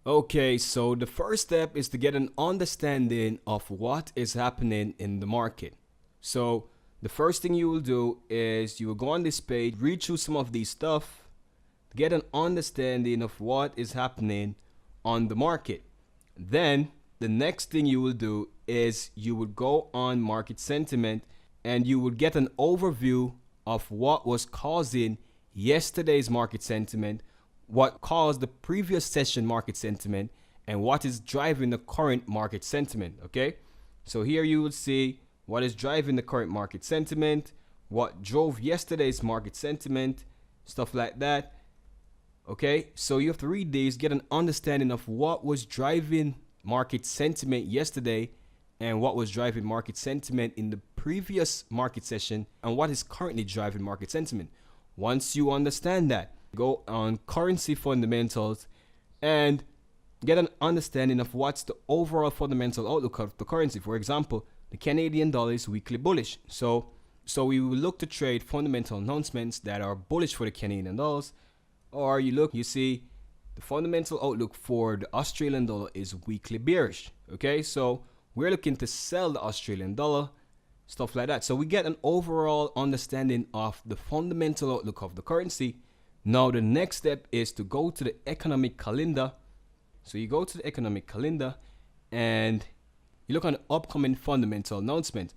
Okay, so the first step is to get an understanding of what is happening in the market. So the first thing you will do is you will go on this page, read through some of these stuff, get an understanding of what is happening on the market. Then the next thing you will do is you would go on market sentiment and you would get an overview of what was causing yesterday's market sentiment, what caused the previous session market sentiment, and what is driving the current market sentiment. Okay, so here you will see what is driving the current market sentiment, what drove yesterday's market sentiment, stuff like that. Okay, so you have to read these, get an understanding of what was driving market sentiment yesterday and what was driving market sentiment in the previous market session and what is currently driving market sentiment. Once you understand that, go on currency fundamentals and get an understanding of what's the overall fundamental outlook of the currency. For example, the Canadian dollar is weekly bullish. So we will look to trade fundamental announcements that are bullish for the Canadian dollars. Or you see the fundamental outlook for the Australian dollar is weekly bearish. Okay, so we're looking to sell the Australian dollar, stuff like that. So we get an overall understanding of the fundamental outlook of the currency. Now the next step is to go to the economic calendar. So you go to the economic calendar and you look on the upcoming fundamental announcement.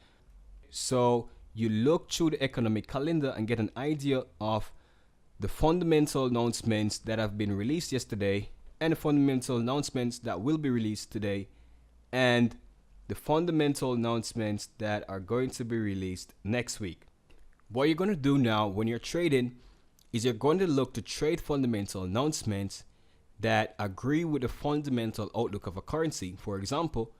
So you look through the economic calendar and get an idea of the fundamental announcements that have been released yesterday and the fundamental announcements that will be released today and the fundamental announcements that are going to be released next week. What you're going to do now when you're trading is you're going to look to trade fundamental announcements that agree with the fundamental outlook of a currency. For example,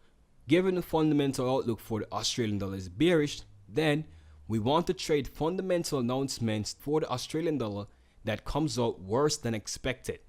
given the fundamental outlook for the Australian dollar is bearish, then we want to trade fundamental announcements for the Australian dollar that comes out worse than expected.